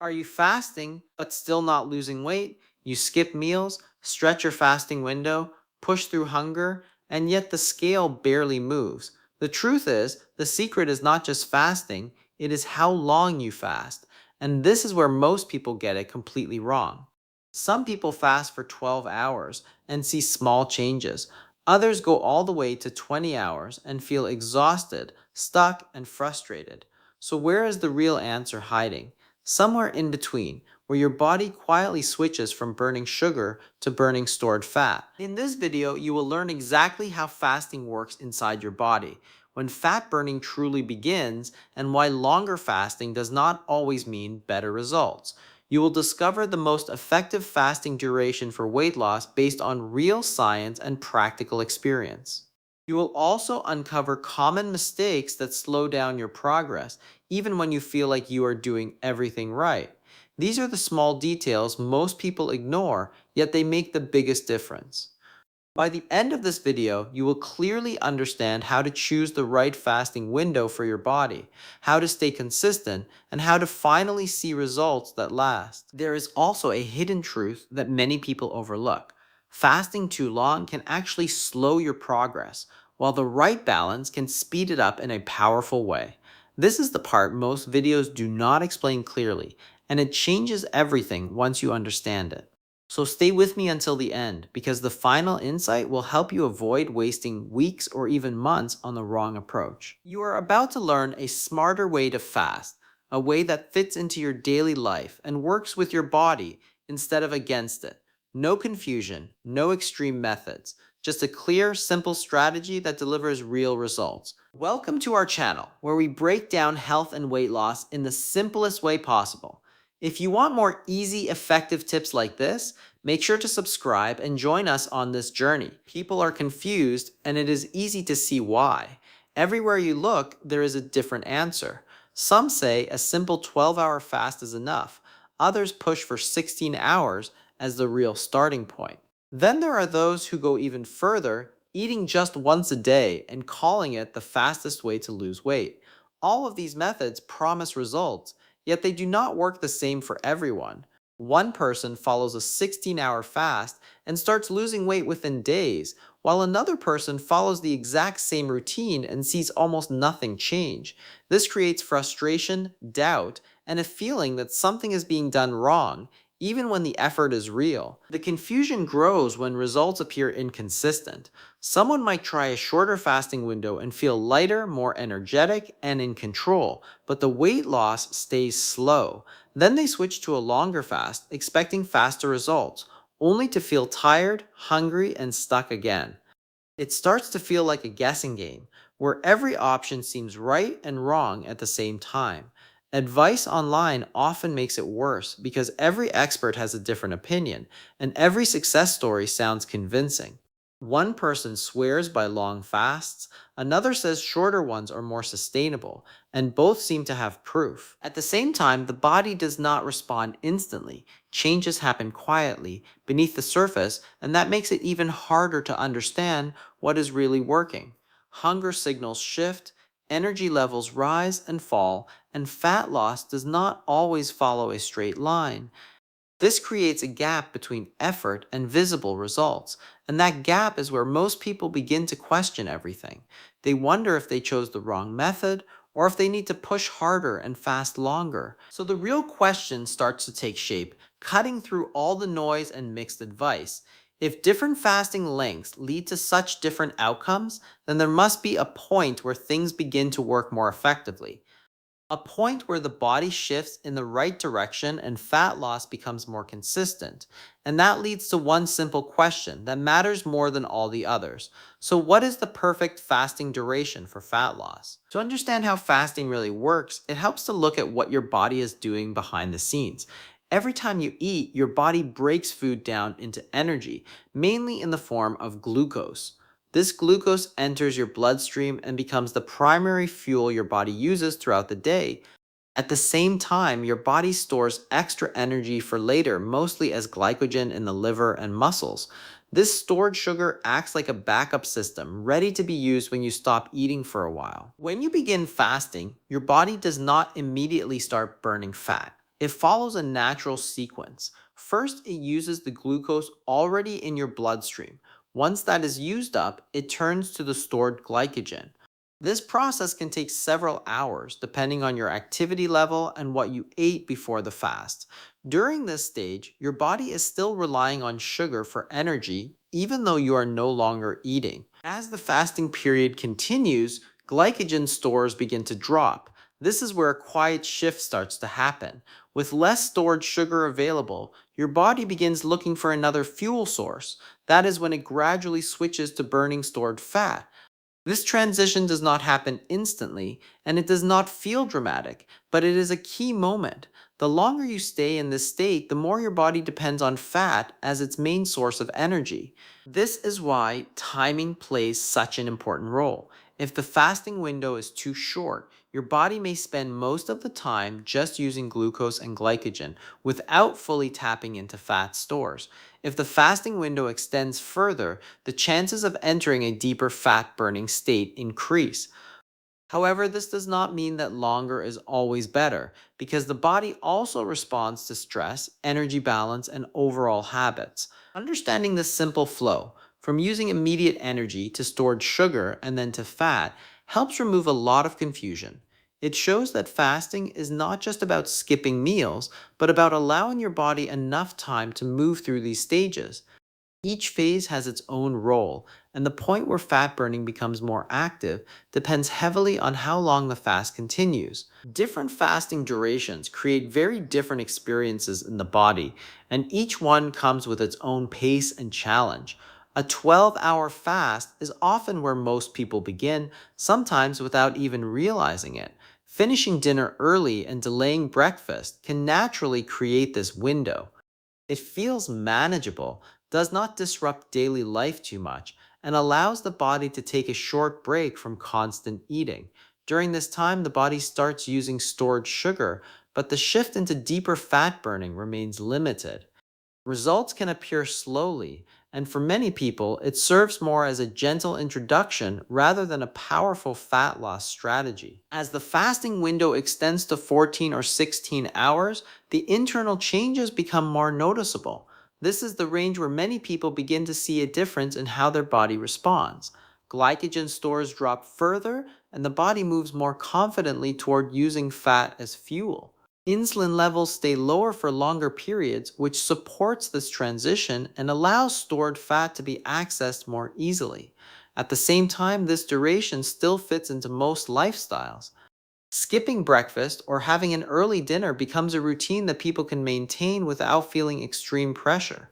Are you fasting but still not losing weight? You skip meals, stretch your fasting window, push through hunger, and yet the scale barely moves. The truth is, the secret is not just fasting, it is how long you fast. And this is where most people get it completely wrong. Some people fast for 12 hours and see small changes. Others go all the way to 20 hours and feel exhausted, stuck, and frustrated. So, where is the real answer hiding? Somewhere in between, where your body quietly switches from burning sugar to burning stored fat. In this video, you will learn exactly how fasting works inside your body, when fat burning truly begins, and why longer fasting does not always mean better results. You will discover the most effective fasting duration for weight loss based on real science and practical experience. You will also uncover common mistakes that slow down your progress, even when you feel like you are doing everything right. These are the small details most people ignore, yet they make the biggest difference. By the end of this video, you will clearly understand how to choose the right fasting window for your body, how to stay consistent, and how to finally see results that last. There is also a hidden truth that many people overlook. Fasting too long can actually slow your progress, while the right balance can speed it up in a powerful way. This is the part most videos do not explain clearly, and it changes everything once you understand it. So stay with me until the end, because the final insight will help you avoid wasting weeks or even months on the wrong approach. You are about to learn a smarter way to fast, a way that fits into your daily life and works with your body instead of against it. No confusion, no extreme methods, just a clear, simple strategy that delivers real results. Welcome to our channel, where we break down health and weight loss in the simplest way possible. If you want more easy, effective tips like this, make sure to subscribe and join us on this journey. People are confused, and it is easy to see why. Everywhere you look, there is a different answer. Some say a simple 12-hour fast is enough. Others push for 16 hours as the real starting point. Then there are those who go even further, eating just once a day and calling it the fastest way to lose weight. All of these methods promise results, yet they do not work the same for everyone. One person follows a 16-hour fast and starts losing weight within days, while another person follows the exact same routine and sees almost nothing change. This creates frustration, doubt, and a feeling that something is being done wrong, even when the effort is real. The confusion grows when results appear inconsistent. Someone might try a shorter fasting window and feel lighter, more energetic, and in control, but the weight loss stays slow. Then they switch to a longer fast, expecting faster results, only to feel tired, hungry, and stuck again. It starts to feel like a guessing game, where every option seems right and wrong at the same time. Advice online often makes it worse because every expert has a different opinion, and every success story sounds convincing. One person swears by long fasts, another says shorter ones are more sustainable, and both seem to have proof. At the same time, the body does not respond instantly. Changes happen quietly, beneath the surface, and that makes it even harder to understand what is really working. Hunger signals shift, energy levels rise and fall, and fat loss does not always follow a straight line. This creates a gap between effort and visible results, and that gap is where most people begin to question everything. They wonder if they chose the wrong method or if they need to push harder and fast longer. So the real question starts to take shape, cutting through all the noise and mixed advice. If different fasting lengths lead to such different outcomes, then there must be a point where things begin to work more effectively. A point where the body shifts in the right direction and fat loss becomes more consistent. And that leads to one simple question that matters more than all the others. So, what is the perfect fasting duration for fat loss? To understand how fasting really works, it helps to look at what your body is doing behind the scenes. Every time you eat, your body breaks food down into energy, mainly in the form of glucose. This glucose enters your bloodstream and becomes the primary fuel your body uses throughout the day. At the same time, your body stores extra energy for later, mostly as glycogen in the liver and muscles. This stored sugar acts like a backup system, ready to be used when you stop eating for a while. When you begin fasting, your body does not immediately start burning fat. It follows a natural sequence. First, it uses the glucose already in your bloodstream. Once that is used up, it turns to the stored glycogen. This process can take several hours depending on your activity level and what you ate before the fast. During this stage, your body is still relying on sugar for energy even though you are no longer eating. As the fasting period continues, glycogen stores begin to drop. This is where a quiet shift starts to happen. With less stored sugar available, your body begins looking for another fuel source. That is when it gradually switches to burning stored fat. This transition does not happen instantly, and it does not feel dramatic, but it is a key moment. The longer you stay in this state, the more your body depends on fat as its main source of energy. This is why timing plays such an important role. If the fasting window is too short, your body may spend most of the time just using glucose and glycogen without fully tapping into fat stores. If the fasting window extends further, the chances of entering a deeper fat burning state increase. However, this does not mean that longer is always better, because the body also responds to stress, energy balance, and overall habits. Understanding this simple flow, from using immediate energy to stored sugar and then to fat, helps remove a lot of confusion. It shows that fasting is not just about skipping meals, but about allowing your body enough time to move through these stages. Each phase has its own role, and the point where fat burning becomes more active depends heavily on how long the fast continues. Different fasting durations create very different experiences in the body, and each one comes with its own pace and challenge. A 12-hour fast is often where most people begin, sometimes without even realizing it. Finishing dinner early and delaying breakfast can naturally create this window. It feels manageable, does not disrupt daily life too much, and allows the body to take a short break from constant eating. During this time, the body starts using stored sugar, but the shift into deeper fat burning remains limited. Results can appear slowly, and for many people, it serves more as a gentle introduction rather than a powerful fat loss strategy. As the fasting window extends to 14 or 16 hours, the internal changes become more noticeable. This is the range where many people begin to see a difference in how their body responds. Glycogen stores drop further, and the body moves more confidently toward using fat as fuel. Insulin levels stay lower for longer periods, which supports this transition and allows stored fat to be accessed more easily. At the same time, this duration still fits into most lifestyles. Skipping breakfast or having an early dinner becomes a routine that people can maintain without feeling extreme pressure.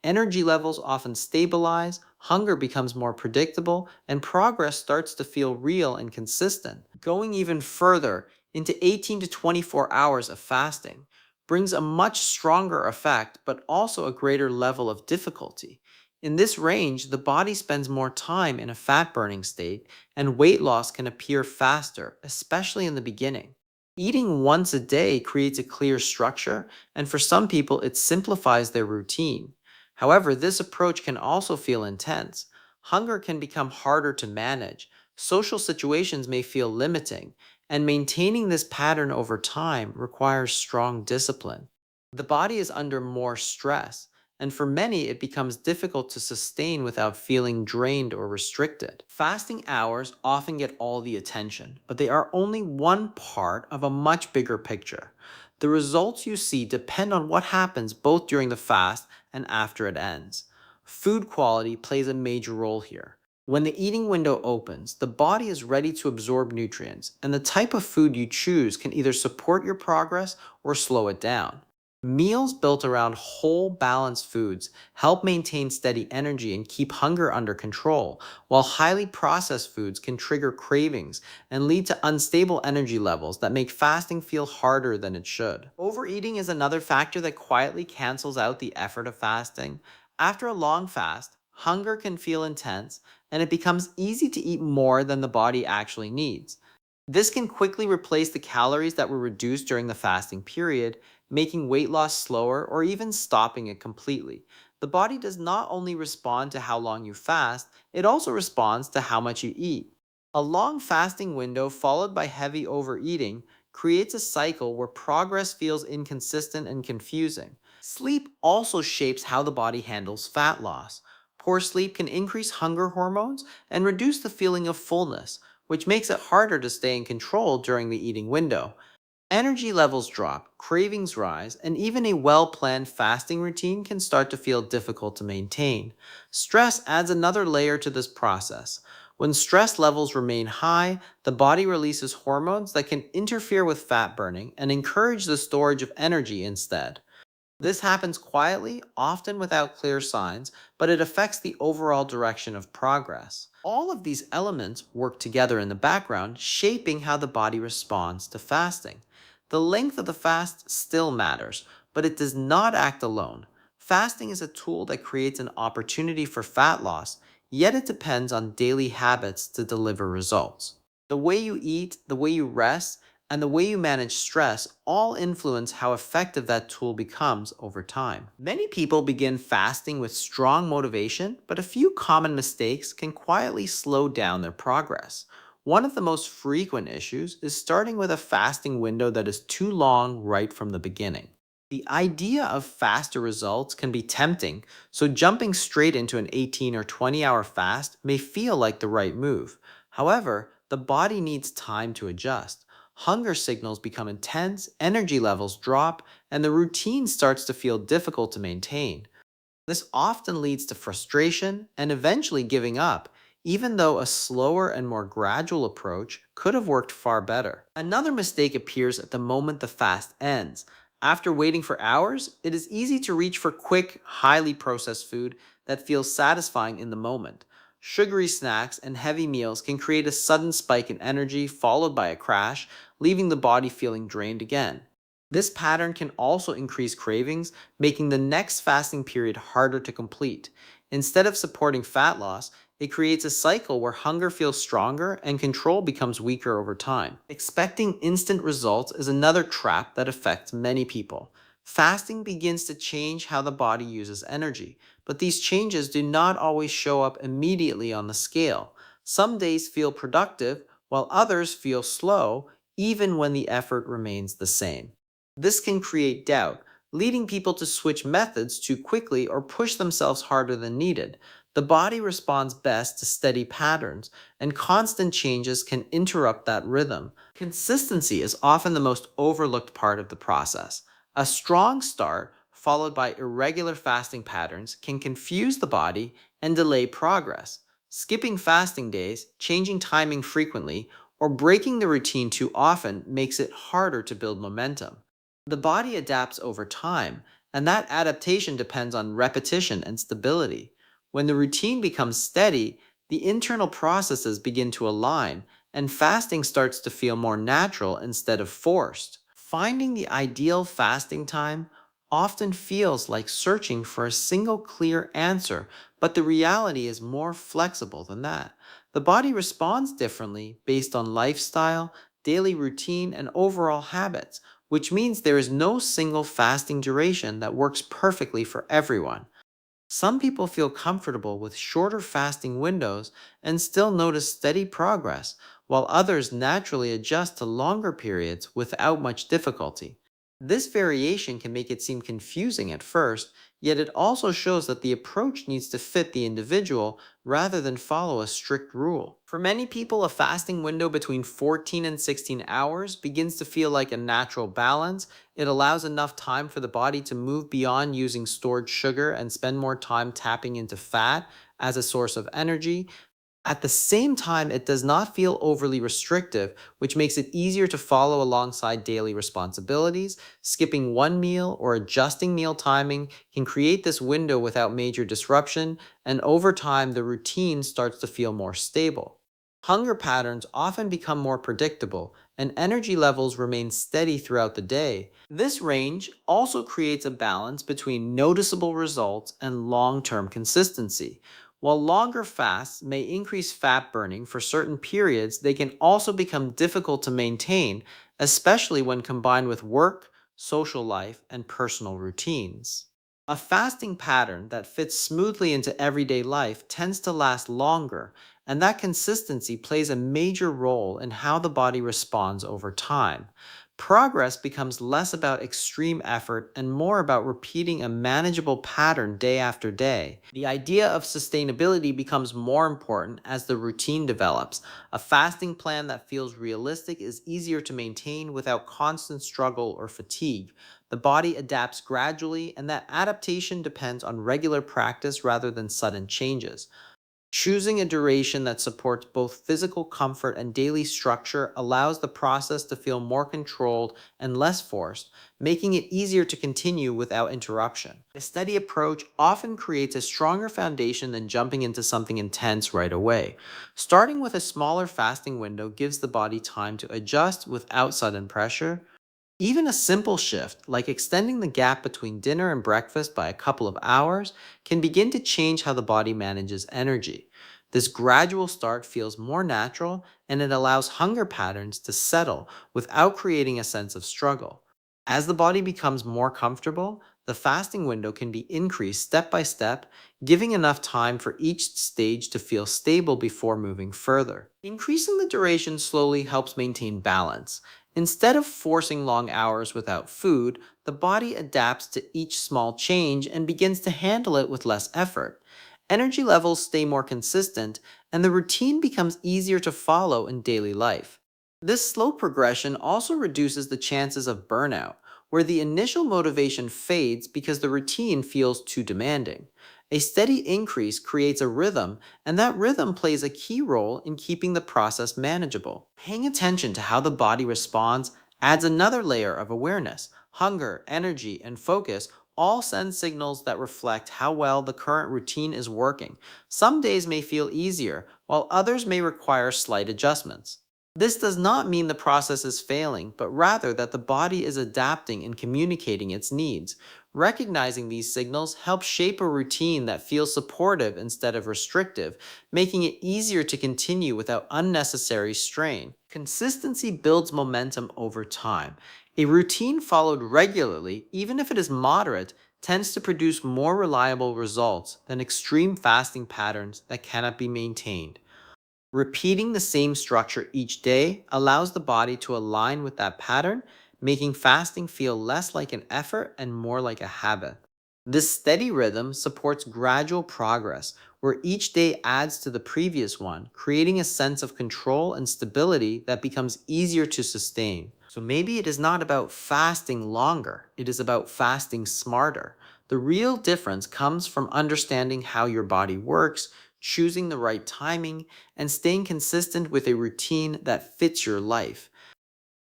Energy levels often stabilize, hunger becomes more predictable, and progress starts to feel real and consistent. Going even further, into 18 to 24 hours of fasting brings a much stronger effect, but also a greater level of difficulty. In this range, the body spends more time in a fat burning state, and weight loss can appear faster, especially in the beginning. Eating once a day creates a clear structure, and for some people, it simplifies their routine. However, this approach can also feel intense. Hunger can become harder to manage, social situations may feel limiting, and maintaining this pattern over time requires strong discipline. The body is under more stress, and for many, it becomes difficult to sustain without feeling drained or restricted. Fasting hours often get all the attention, but they are only one part of a much bigger picture. The results you see depend on what happens both during the fast and after it ends. Food quality plays a major role here. When the eating window opens, the body is ready to absorb nutrients, and the type of food you choose can either support your progress or slow it down. Meals built around whole, balanced foods help maintain steady energy and keep hunger under control, while highly processed foods can trigger cravings and lead to unstable energy levels that make fasting feel harder than it should. Overeating is another factor that quietly cancels out the effort of fasting. After a long fast, hunger can feel intense, and it becomes easy to eat more than the body actually needs. This can quickly replace the calories that were reduced during the fasting period, making weight loss slower or even stopping it completely. The body does not only respond to how long you fast, it also responds to how much you eat. A long fasting window followed by heavy overeating creates a cycle where progress feels inconsistent and confusing. Sleep also shapes how the body handles fat loss. Poor sleep can increase hunger hormones and reduce the feeling of fullness, which makes it harder to stay in control during the eating window. Energy levels drop, cravings rise, and even a well planned fasting routine can start to feel difficult to maintain. Stress adds another layer to this process. When stress levels remain high, the body releases hormones that can interfere with fat burning and encourage the storage of energy instead. This happens quietly, often without clear signs, but it affects the overall direction of progress. All of these elements work together in the background, shaping how the body responds to fasting. The length of the fast still matters, but it does not act alone. Fasting is a tool that creates an opportunity for fat loss, yet it depends on daily habits to deliver results. The way you eat, the way you rest, and the way you manage stress all influence how effective that tool becomes over time. Many people begin fasting with strong motivation, but a few common mistakes can quietly slow down their progress. One of the most frequent issues is starting with a fasting window that is too long right from the beginning. The idea of faster results can be tempting, so jumping straight into an 18 or 20-hour fast may feel like the right move. However, the body needs time to adjust. Hunger signals become intense, energy levels drop, and the routine starts to feel difficult to maintain. This often leads to frustration and eventually giving up, even though a slower and more gradual approach could have worked far better. Another mistake appears at the moment the fast ends. After waiting for hours, it is easy to reach for quick, highly processed food that feels satisfying in the moment. Sugary snacks and heavy meals can create a sudden spike in energy followed by a crash, leaving the body feeling drained again. This pattern can also increase cravings, making the next fasting period harder to complete. Instead of supporting fat loss, it creates a cycle where hunger feels stronger and control becomes weaker over time. Expecting instant results is another trap that affects many people. Fasting begins to change how the body uses energy, but these changes do not always show up immediately on the scale. Some days feel productive, while others feel slow, even when the effort remains the same. This can create doubt, leading people to switch methods too quickly or push themselves harder than needed. The body responds best to steady patterns, and constant changes can interrupt that rhythm. Consistency is often the most overlooked part of the process. A strong start, followed by irregular fasting patterns, can confuse the body and delay progress. Skipping fasting days, changing timing frequently, or breaking the routine too often makes it harder to build momentum. The body adapts over time, and that adaptation depends on repetition and stability. When the routine becomes steady, the internal processes begin to align, and fasting starts to feel more natural instead of forced. Finding the ideal fasting time often feels like searching for a single clear answer, but the reality is more flexible than that. The body responds differently based on lifestyle, daily routine, and overall habits, which means there is no single fasting duration that works perfectly for everyone. Some people feel comfortable with shorter fasting windows and still notice steady progress, while others naturally adjust to longer periods without much difficulty. This variation can make it seem confusing at first, yet it also shows that the approach needs to fit the individual rather than follow a strict rule. For many people, a fasting window between 14 and 16 hours begins to feel like a natural balance. It allows enough time for the body to move beyond using stored sugar and spend more time tapping into fat as a source of energy. At the same time, it does not feel overly restrictive, which makes it easier to follow alongside daily responsibilities. Skipping one meal or adjusting meal timing can create this window without major disruption, and over time, the routine starts to feel more stable. Hunger patterns often become more predictable, and energy levels remain steady throughout the day. This range also creates a balance between noticeable results and long term consistency. While longer fasts may increase fat burning for certain periods, they can also become difficult to maintain, especially when combined with work, social life, and personal routines. A fasting pattern that fits smoothly into everyday life tends to last longer, and that consistency plays a major role in how the body responds over time. Progress becomes less about extreme effort and more about repeating a manageable pattern day after day. The idea of sustainability becomes more important as the routine develops. A fasting plan that feels realistic is easier to maintain without constant struggle or fatigue. The body adapts gradually, and that adaptation depends on regular practice rather than sudden changes. Choosing a duration that supports both physical comfort and daily structure allows the process to feel more controlled and less forced, making it easier to continue without interruption. A steady approach often creates a stronger foundation than jumping into something intense right away. Starting with a smaller fasting window gives the body time to adjust without sudden pressure. Even a simple shift, like extending the gap between dinner and breakfast by a couple of hours, can begin to change how the body manages energy. This gradual start feels more natural and it allows hunger patterns to settle without creating a sense of struggle. As the body becomes more comfortable, the fasting window can be increased step by step, giving enough time for each stage to feel stable before moving further. Increasing the duration slowly helps maintain balance. Instead of forcing long hours without food, the body adapts to each small change and begins to handle it with less effort. Energy levels stay more consistent, and the routine becomes easier to follow in daily life. This slow progression also reduces the chances of burnout, where the initial motivation fades because the routine feels too demanding. A steady increase creates a rhythm, and that rhythm plays a key role in keeping the process manageable. Paying attention to how the body responds adds another layer of awareness. Hunger, energy, and focus all send signals that reflect how well the current routine is working. Some days may feel easier, while others may require slight adjustments. This does not mean the process is failing, but rather that the body is adapting and communicating its needs. Recognizing these signals helps shape a routine that feels supportive instead of restrictive, making it easier to continue without unnecessary strain. Consistency builds momentum over time. A routine followed regularly, even if it is moderate, tends to produce more reliable results than extreme fasting patterns that cannot be maintained. Repeating the same structure each day allows the body to align with that pattern, making fasting feel less like an effort and more like a habit. This steady rhythm supports gradual progress, where each day adds to the previous one, creating a sense of control and stability that becomes easier to sustain. So maybe it is not about fasting longer, it is about fasting smarter. The real difference comes from understanding how your body works, choosing the right timing, and staying consistent with a routine that fits your life.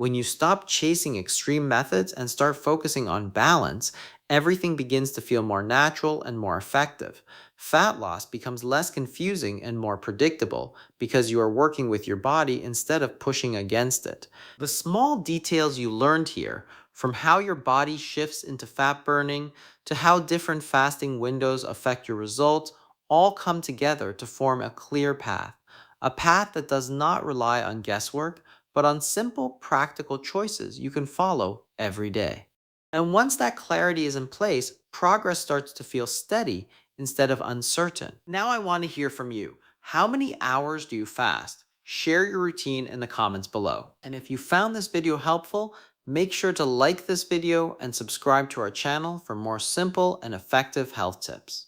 When you stop chasing extreme methods and start focusing on balance, everything begins to feel more natural and more effective. Fat loss becomes less confusing and more predictable because you are working with your body instead of pushing against it. The small details you learned here, from how your body shifts into fat burning to how different fasting windows affect your results, all come together to form a clear path. A path that does not rely on guesswork but on simple, practical choices you can follow every day. And once that clarity is in place, progress starts to feel steady instead of uncertain. Now I want to hear from you. How many hours do you fast? Share your routine in the comments below. And if you found this video helpful, make sure to like this video and subscribe to our channel for more simple and effective health tips.